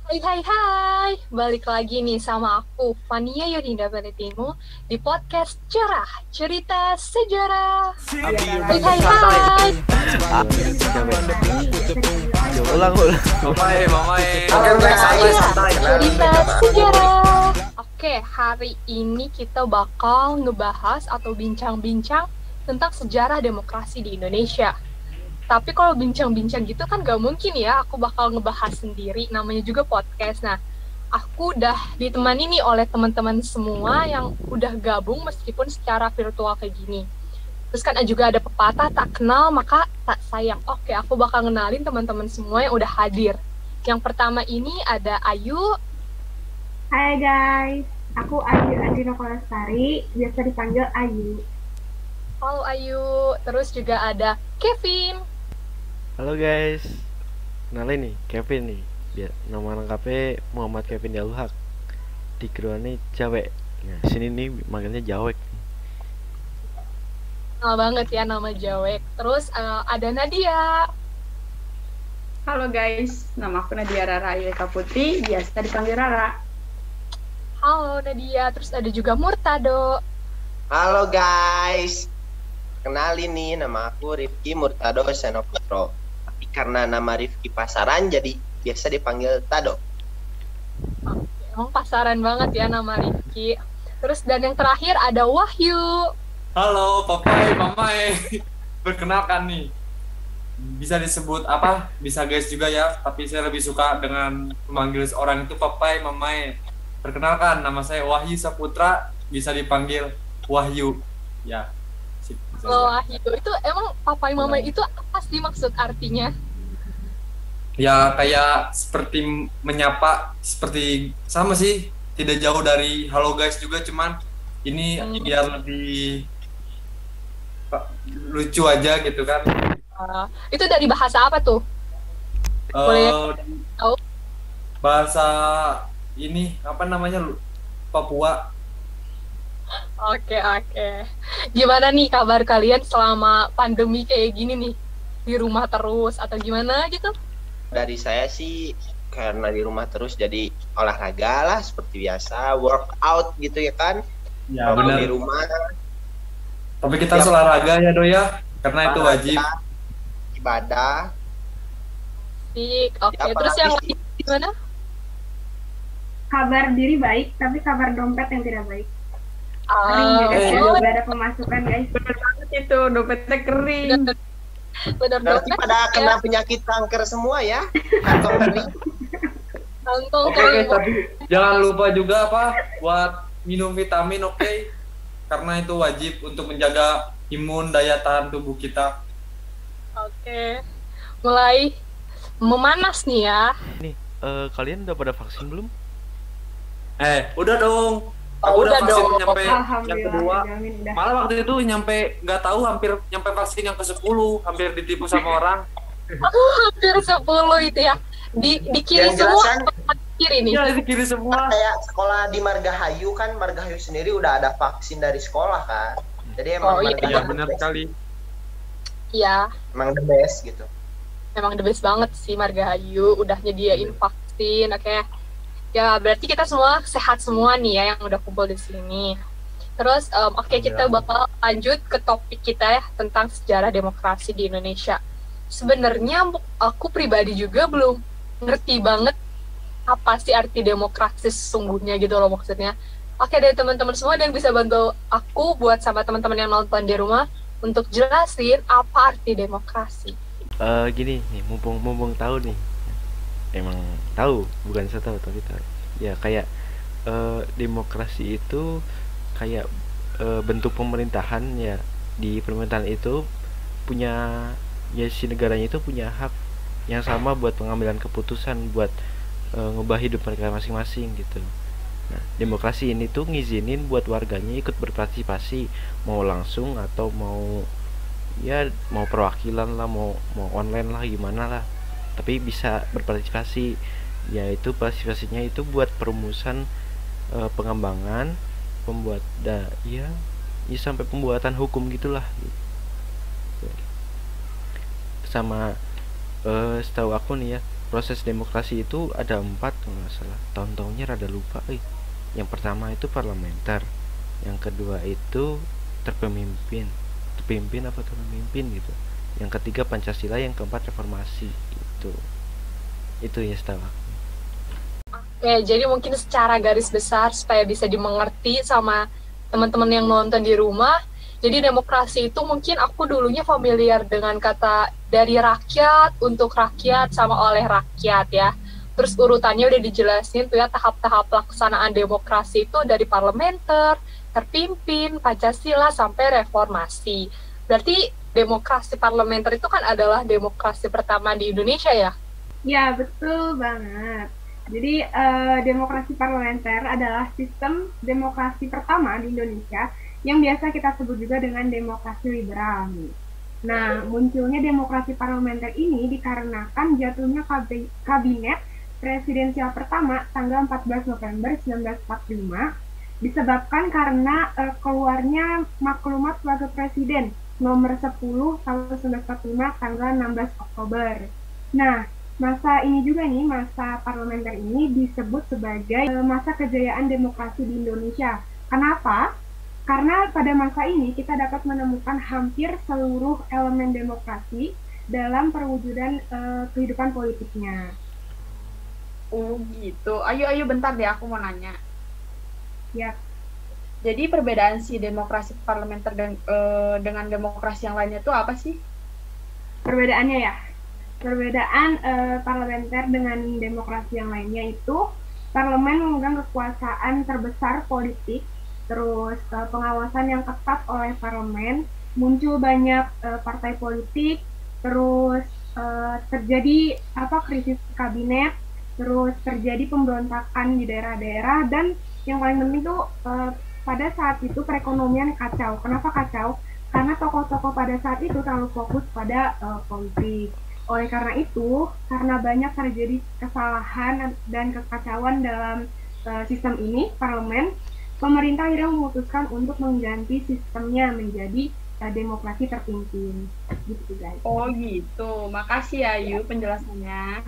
Hai, balik lagi nih sama aku, Fania Yodinda Valentino, di podcast Cerah, Cerita Sejarah. Hai. Ah, coba ulang. Mamae. Oke, Cerita santai. Cerita Sejarah. Oke, hari ini kita bakal ngebahas atau bincang-bincang tentang sejarah demokrasi di Indonesia. Tapi kalau bincang-bincang gitu kan gak mungkin ya, aku bakal ngebahas sendiri, namanya juga podcast. Nah, aku udah ditemani nih oleh teman-teman semua yang udah gabung meskipun secara virtual kayak gini. Terus kan juga ada pepatah, tak kenal maka tak sayang. Oke, aku bakal kenalin teman-teman semua yang udah hadir. Yang pertama ini ada Ayu. Hai guys, aku Ayu Andina Kolestari, biasa dipanggil Ayu. Halo Ayu. Terus juga ada Kevin. Halo guys, kenalin nih Kevin nih. Nama lengkapnya Muhammad Kevin Yaluhak. Dikiranya cewek. Nah, sini nih manggilnya Jawek. Kenal banget ya nama Jawek. Terus ada Nadia. Halo guys, nama aku Nadia Rara Ayulika Putri, biasa dipanggil Rara. Halo Nadia. Terus ada juga Murtado. Halo guys. Kenalin nih, nama aku Rifki Murtado Senoputro. Tapi karena nama Rifki pasaran jadi biasa dipanggil Tado. Emang pasaran banget ya nama Rifki. Terus dan yang terakhir ada Wahyu. Halo, papai, mamae. Perkenalkan nih. Bisa disebut apa? Bisa guys juga ya, tapi saya lebih suka dengan memanggil seorang itu papai, mamae. Perkenalkan, nama saya Wahyu Saputra, bisa dipanggil Wahyu. Ya. Sip, bisa Halo ya. Wahyu. Itu emang papai mama itu apa sih maksud artinya? Ya kayak seperti menyapa, seperti sama sih, tidak jauh dari halo guys juga, cuman ini biar lebih lucu aja gitu kan. Itu dari bahasa apa tuh? Boleh tahu? Bahasa ini apa namanya, Papua. Oke. Gimana nih kabar kalian selama pandemi kayak gini nih? Di rumah terus atau gimana gitu? Dari saya sih karena di rumah terus jadi olahraga lah seperti biasa, workout gitu ya kan. Ya Kalau benar. di rumah Tapi kita harus olahraga ya Do ya, karena itu wajib. ibadah. Oke. Ya, Terus yang apalagi lain gimana? Kabar diri baik, tapi kabar dompet yang tidak baik. Kering ya guys, Oh, gak ada pemasukan guys. Bener banget itu, dompetnya kering. benar Nanti banget. pada kena penyakit kanker semua ya. Kantong kering. Kantong Oke, kering. tapi jangan lupa juga apa buat minum vitamin, oke? Karena itu wajib untuk menjaga imun daya tahan tubuh kita. Oke. Mulai memanas nih ya. Nih, kalian udah pada vaksin belum? Udah dong. Aku Udah udah vaksin dong. nyampe yang Alhamdulillah, kedua. dijamin udah. Malah waktu itu nyampe nggak tahu, hampir nyampe vaksin yang ke-10, hampir ditipu sama orang. Hampir 10 itu ya. Di kiri Yang semua jelasan atau kiri nih. Iya, di kiri semua. kayak sekolah di Margahayu kan, Margahayu sendiri udah ada vaksin dari sekolah kan. Jadi emang Oh, iya. Margahayu Iya, benar sekali. Iya, emang the best gitu. memang the best banget sih Margahayu udah nyediain vaksin. Oke. Ya, berarti kita semua sehat semua nih ya yang udah kumpul di sini. Terus oke, kita bakal lanjut ke topik kita ya tentang sejarah demokrasi di Indonesia. Sebenarnya aku pribadi juga belum ngerti banget apa sih arti demokrasi sesungguhnya gitu loh maksudnya. Oke, dari teman-teman semua yang bisa bantu aku buat sama teman-teman yang nonton di rumah untuk jelasin apa arti demokrasi. Gini nih, mumpung tahu nih. Emang tahu, bukan saya tahu tapi tahu. Ya kayak demokrasi itu kayak bentuk pemerintahan ya. Di pemerintahan itu punya, ya si negaranya itu punya hak yang sama buat pengambilan keputusan, buat ngubah hidup mereka masing-masing gitu. Nah, demokrasi ini tuh ngizinin buat warganya ikut berpartisipasi, mau langsung atau mau perwakilan lah, mau online lah, gimana lah, tapi bisa berpartisipasi. Yaitu partisipasinya itu buat perumusan pengembangan, ya sampai pembuatan hukum gitulah gitu. Sama setahu aku nih ya, proses demokrasi itu ada 4 kalau nggak salah. Tahun-tahunnya rada lupa. Yang pertama itu parlementer, yang kedua itu terpimpin apa terpimpin gitu. Yang ketiga Pancasila, yang keempat reformasi. Itu ya setahu aku. Oke, jadi mungkin secara garis besar supaya bisa dimengerti sama teman-teman yang nonton di rumah. Jadi demokrasi itu mungkin aku dulunya familiar dengan kata dari rakyat, untuk rakyat, sama oleh rakyat ya. Terus urutannya udah dijelasin tuh ya, tahap-tahap pelaksanaan demokrasi itu dari parlementer, terpimpin, Pancasila, sampai reformasi. Berarti demokrasi parlementer itu kan adalah demokrasi pertama di Indonesia ya? Ya, betul banget. Jadi, demokrasi parlementer adalah sistem demokrasi pertama di Indonesia yang biasa kita sebut juga dengan demokrasi liberal. Nah, munculnya demokrasi parlementer ini dikarenakan jatuhnya kabinet presidensial pertama tanggal 14 November 1945 disebabkan karena keluarnya maklumat wakil presiden nomor 10 tahun 1945 tanggal 16 Oktober. Nah, masa ini juga nih, masa parlementer ini disebut sebagai masa kejayaan demokrasi di Indonesia. Kenapa? Karena pada masa ini kita dapat menemukan hampir seluruh elemen demokrasi dalam perwujudan kehidupan politiknya. Oh gitu. Ayo bentar deh, aku mau nanya. Ya, Jadi perbedaan si demokrasi parlementer dengan demokrasi yang lainnya itu apa sih? perbedaannya ya. Perbedaan parlementer dengan demokrasi yang lainnya itu, parlemen memegang kekuasaan terbesar politik, terus pengawasan yang ketat oleh parlemen, muncul banyak partai politik, terus terjadi krisis kabinet, terus terjadi pemberontakan di daerah-daerah, dan yang paling penting tuh pada saat itu perekonomian kacau. Kenapa kacau? Karena tokoh-tokoh pada saat itu terlalu fokus pada politik. Oleh karena itu, karena banyak terjadi kesalahan dan kekacauan dalam sistem ini, parlemen, pemerintah akhirnya memutuskan untuk mengganti sistemnya menjadi demokrasi terpimpin. Gitu guys. Oh gitu. Makasih ya Ayu penjelasannya.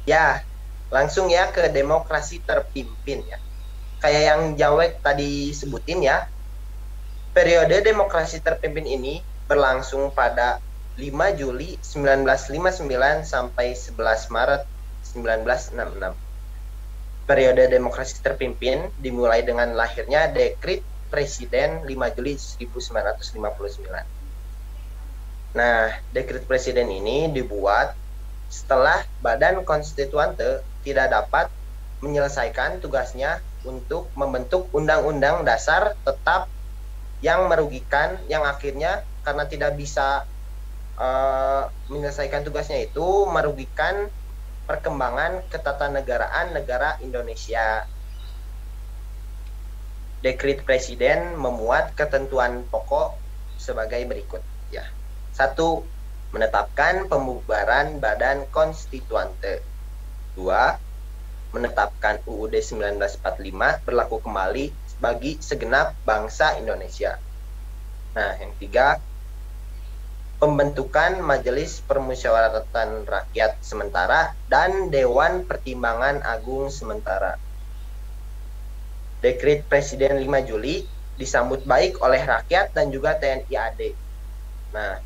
Ya, langsung ya ke demokrasi terpimpin ya. Kayak yang Jawek tadi sebutin ya, periode demokrasi terpimpin ini berlangsung pada 5 Juli 1959 sampai 11 Maret 1966. Periode demokrasi terpimpin dimulai dengan lahirnya Dekret Presiden 5 Juli 1959. Nah, Dekret Presiden ini dibuat setelah Badan Konstituante tidak dapat menyelesaikan tugasnya untuk membentuk Undang-Undang Dasar tetap yang merugikan, yang akhirnya karena tidak bisa menyelesaikan tugasnya itu merugikan perkembangan ketatanegaraan negara Indonesia. Dekret Presiden memuat ketentuan pokok sebagai berikut ya. 1. Menetapkan pembubaran Badan Konstituante. 2. Menetapkan UUD 1945 berlaku kembali bagi segenap bangsa Indonesia. Nah, yang 3, pembentukan Majelis Permusyawaratan Rakyat sementara dan Dewan Pertimbangan Agung sementara. Dekret Presiden 5 Juli disambut baik oleh rakyat dan juga TNI AD. Nah,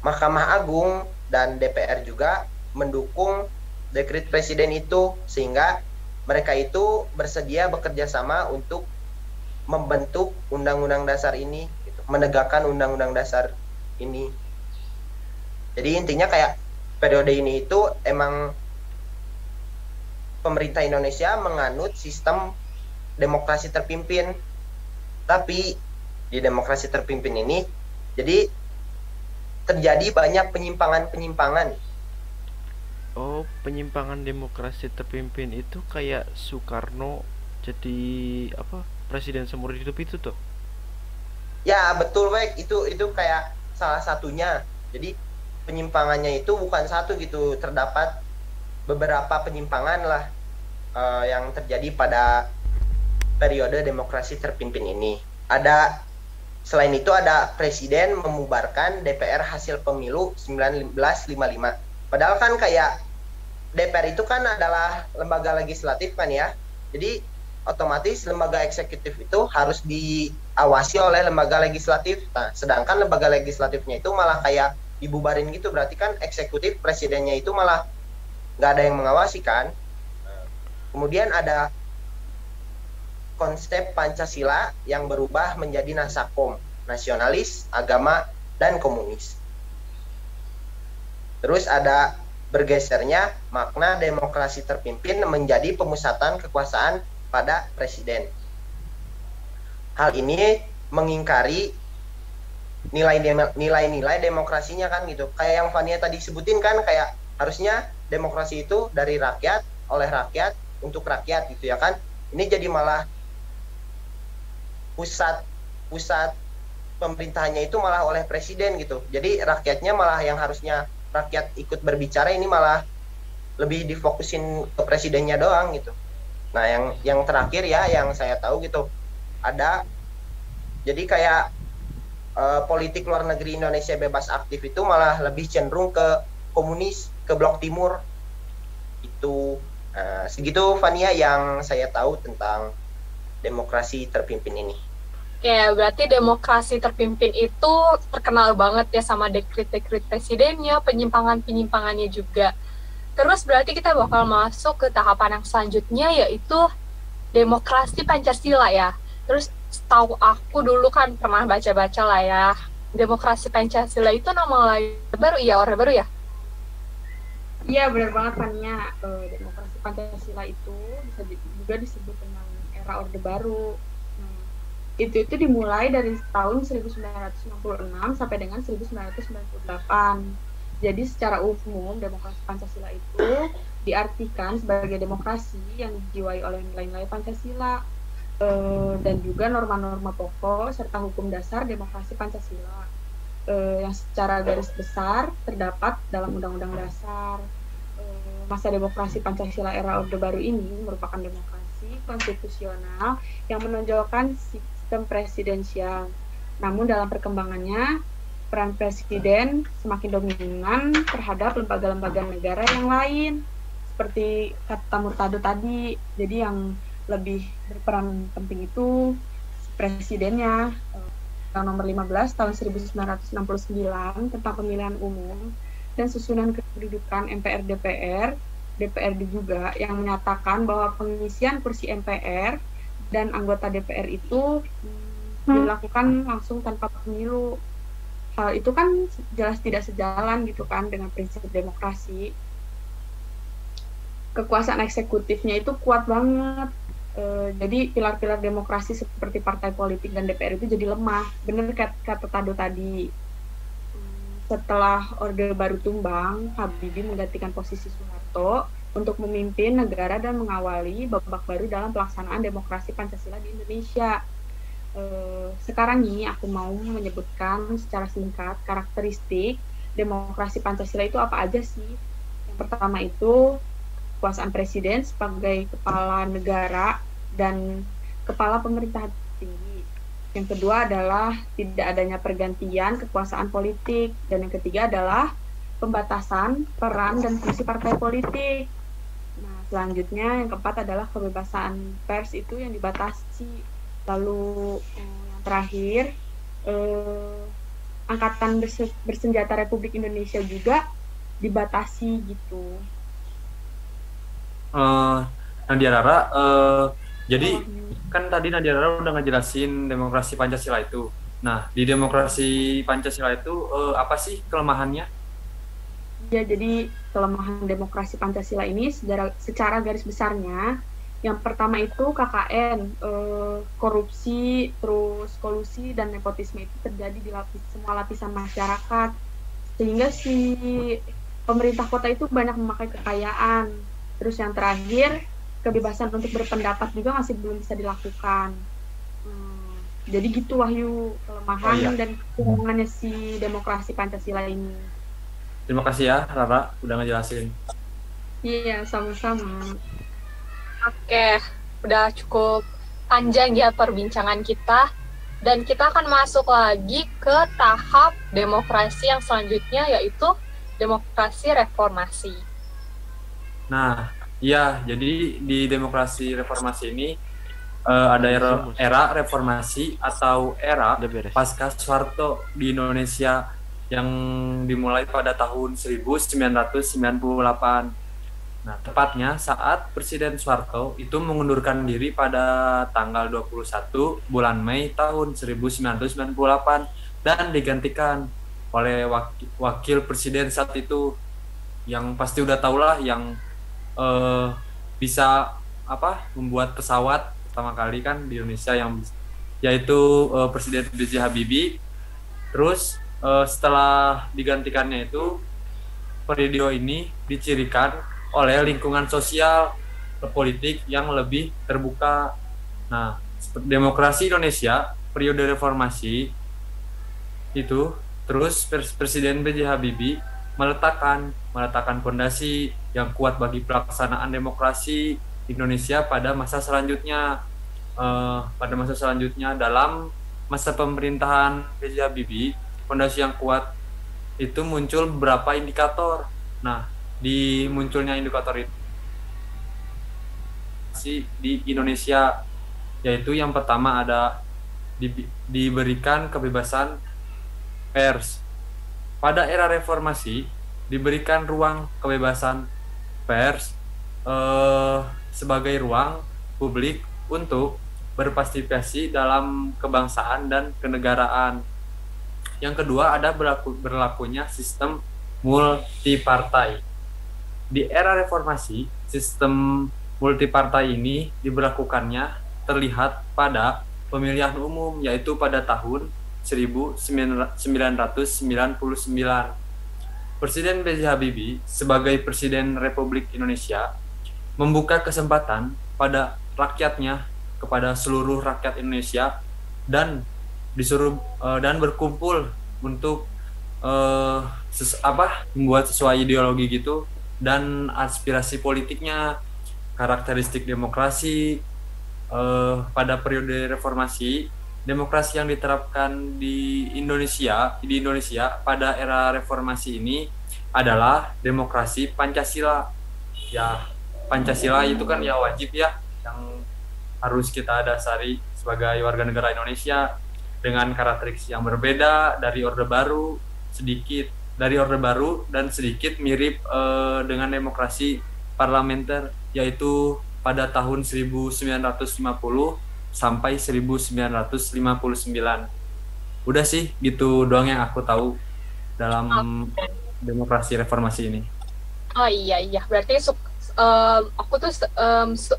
Mahkamah Agung dan DPR juga mendukung Dekret Presiden itu, sehingga mereka itu bersedia bekerja sama untuk membentuk Undang-Undang Dasar ini, gitu, menegakkan Undang-Undang Dasar ini. Jadi intinya kayak periode ini itu emang pemerintah Indonesia menganut sistem demokrasi terpimpin. Tapi di demokrasi terpimpin ini jadi terjadi banyak penyimpangan-penyimpangan. Oh, penyimpangan demokrasi terpimpin itu kayak Soekarno jadi presiden seumur hidup itu tuh. Ya, betul, Wek. Itu kayak salah satunya. Jadi penyimpangannya itu bukan satu gitu, terdapat beberapa penyimpangan lah yang terjadi pada periode demokrasi terpimpin ini. Selain itu ada presiden memubarkan DPR hasil pemilu 1955. Padahal kan kayak DPR itu kan adalah lembaga legislatif kan ya. Jadi otomatis lembaga eksekutif itu harus diawasi oleh lembaga legislatif. Nah, sedangkan lembaga legislatifnya itu malah kayak dibubarin gitu. Berarti kan eksekutif presidennya itu malah nggak ada yang mengawasi kan. Kemudian ada konsep Pancasila yang berubah menjadi nasakom, nasionalis, agama, dan komunis. Terus ada bergesernya makna demokrasi terpimpin menjadi pemusatan kekuasaan pada presiden. Hal ini mengingkari nilai-nilai demokrasinya kan gitu. Kayak yang Fania tadi sebutin kan, kayak harusnya demokrasi itu dari rakyat, oleh rakyat, untuk rakyat gitu ya kan. Ini jadi malah pusat pemerintahannya itu malah oleh presiden gitu. Jadi rakyatnya malah yang harusnya rakyat ikut berbicara ini malah lebih difokusin ke presidennya doang gitu. Nah, yang terakhir ya yang saya tahu gitu, ada jadi kayak politik luar negeri Indonesia bebas aktif itu malah lebih cenderung ke komunis, ke blok timur. Itu segitu Fania yang saya tahu tentang demokrasi terpimpin ini. Oke, berarti demokrasi terpimpin itu terkenal banget ya sama dekret-dekret presidennya, penyimpangan-penyimpangannya juga. Terus berarti kita bakal masuk ke tahapan yang selanjutnya, yaitu demokrasi Pancasila ya. Terus setahu aku dulu kan pernah baca-baca lah ya, demokrasi Pancasila itu nama lain baru ya, Orde Baru ya? Iya, benar banget Fania. Demokrasi Pancasila itu bisa juga disebut dengan era Orde Baru. Itu dimulai dari tahun 1966 sampai dengan 1998. Jadi secara umum demokrasi Pancasila itu diartikan sebagai demokrasi yang dijiwai oleh nilai-nilai Pancasila dan juga norma-norma pokok serta hukum dasar demokrasi Pancasila yang secara garis besar terdapat dalam Undang-Undang Dasar. Masa demokrasi Pancasila era Orde Baru ini merupakan demokrasi konstitusional yang menonjolkan sistem presidensial. Namun dalam perkembangannya, peran presiden semakin dominan terhadap lembaga-lembaga negara yang lain, seperti kata Murtado tadi. Jadi yang lebih berperan penting itu presidennya. Undang nomor 15 tahun 1969 tentang pemilihan umum dan susunan kedudukan MPR DPR, DPRD juga, yang menyatakan bahwa pengisian kursi MPR dan anggota DPR itu dilakukan langsung tanpa pemilu. Hal itu kan jelas tidak sejalan gitu kan dengan prinsip demokrasi. Kekuasaan eksekutifnya itu kuat banget. Jadi pilar-pilar demokrasi seperti partai politik dan DPR itu jadi lemah. Benar kata Tado tadi. Setelah Orde Baru tumbang, Habibie menggantikan posisi Soeharto untuk memimpin negara dan mengawali babak baru dalam pelaksanaan demokrasi Pancasila di Indonesia. Sekarang nih aku mau menyebutkan secara singkat karakteristik demokrasi Pancasila itu apa aja sih. Yang pertama itu kekuasaan presiden sebagai kepala negara dan kepala pemerintahan tinggi. Yang kedua adalah tidak adanya pergantian kekuasaan politik, dan yang ketiga adalah pembatasan peran dan fungsi partai politik. Nah, selanjutnya yang keempat adalah kebebasan pers itu yang dibatasi. Lalu yang terakhir, Angkatan Bersenjata Republik Indonesia juga dibatasi gitu. Nadia Rara, jadi kan tadi Nadia Rara udah ngejelasin demokrasi Pancasila itu. Nah, di demokrasi Pancasila itu apa sih kelemahannya? Ya, jadi kelemahan demokrasi Pancasila ini secara garis besarnya, yang pertama itu KKN, korupsi, terus kolusi dan nepotisme itu terjadi di semua lapisan masyarakat, sehingga si pemerintah kota itu banyak memakai kekayaan. Terus yang terakhir, kebebasan untuk berpendapat juga masih belum bisa dilakukan. Jadi gitu Wahyu, kelemahan dan kekurangannya si demokrasi Pancasila ini. Terima kasih ya Rara udah ngejelasin. Iya, sama-sama. Oke, udah cukup panjang ya perbincangan kita, dan kita akan masuk lagi ke tahap demokrasi yang selanjutnya, yaitu demokrasi reformasi. Nah, iya, jadi di demokrasi reformasi ini ada era reformasi atau era Udah beres. pasca Soeharto di Indonesia yang dimulai pada tahun 1998. Nah, tepatnya saat Presiden Soeharto itu mengundurkan diri pada tanggal 21 bulan Mei tahun 1998 dan digantikan oleh wakil presiden saat itu yang pasti udah tau lah, yang bisa membuat pesawat pertama kali kan di Indonesia, yang yaitu Presiden B.J. Habibie. Terus setelah digantikannya itu, periode ini dicirikan oleh lingkungan sosial politik yang lebih terbuka. Nah, demokrasi Indonesia periode reformasi itu, terus Presiden B.J. Habibie meletakkan fondasi yang kuat bagi pelaksanaan demokrasi Indonesia pada masa selanjutnya. Dalam masa pemerintahan B.J. Habibie, fondasi yang kuat itu muncul beberapa indikator. Nah, di munculnya indikator itu di Indonesia, yaitu yang pertama ada diberikan kebebasan pers. Pada era reformasi diberikan ruang kebebasan pers sebagai ruang publik untuk berpartisipasi dalam kebangsaan dan kenegaraan. Yang kedua ada berlakunya sistem multipartai. Di era reformasi, sistem multipartai ini diberlakukannya terlihat pada pemilihan umum, yaitu pada tahun 1999. Presiden B.J. Habibie sebagai Presiden Republik Indonesia membuka kesempatan pada rakyatnya, kepada seluruh rakyat Indonesia, dan berkumpul untuk membuat sesuai ideologi gitu dan aspirasi politiknya. Karakteristik demokrasi pada periode reformasi, demokrasi yang diterapkan di Indonesia pada era reformasi ini adalah demokrasi Pancasila. Ya, Pancasila itu kan ya wajib ya, yang harus kita dasari sebagai warga negara Indonesia, dengan karakteristik yang berbeda dari Orde Baru dan sedikit mirip dengan demokrasi parlementer, yaitu pada tahun 1950 sampai 1959. Udah sih, gitu doang yang aku tahu dalam demokrasi reformasi ini. Oh iya, berarti aku tuh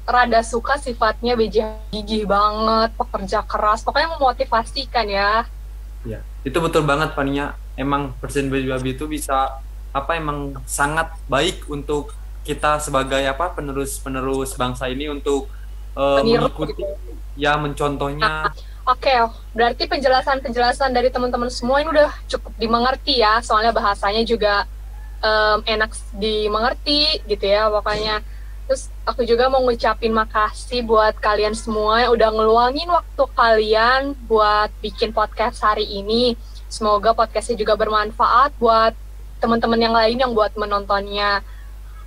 rada suka sifatnya B.J. gigih banget, pekerja keras, pokoknya memotivasi kan ya. Ya, itu betul banget Fania. Emang Presiden B.J. Habibie itu bisa emang sangat baik untuk kita sebagai penerus bangsa ini untuk mengikuti gitu. Ya, mencontohnya. Oke, berarti penjelasan dari teman-teman semua ini udah cukup dimengerti ya, soalnya bahasanya juga enak dimengerti gitu ya pokoknya. Terus aku juga mau ngucapin makasih buat kalian semua yang udah ngeluangin waktu kalian buat bikin podcast hari ini. Semoga podcastnya juga bermanfaat buat teman-teman yang lain yang buat menontonnya.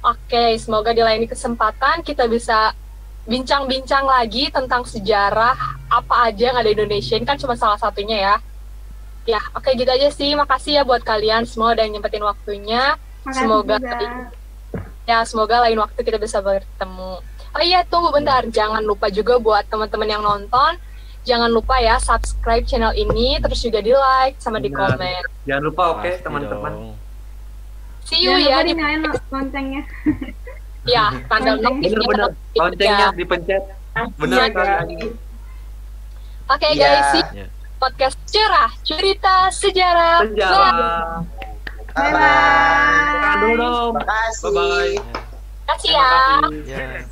Oke, semoga di lain kesempatan kita bisa bincang-bincang lagi tentang sejarah apa aja yang ada di Indonesia. Ini kan cuma salah satunya ya. Ya, oke gitu aja sih. Makasih ya buat kalian semua udah nyempetin waktunya. Semoga lain waktu kita bisa bertemu. Oh iya, tunggu bentar. Jangan lupa juga buat teman-teman yang nonton, jangan lupa ya subscribe channel ini, terus juga di like sama di komen. Jangan lupa, oke, teman-teman. See you ya di loncengnya. Ya, tanggal 6 bener. Loncengnya dipencet. Bener kan? Oke guys, podcast cerita sejarah. Bye-bye. Bye-bye. Terima kasih ya. Ya.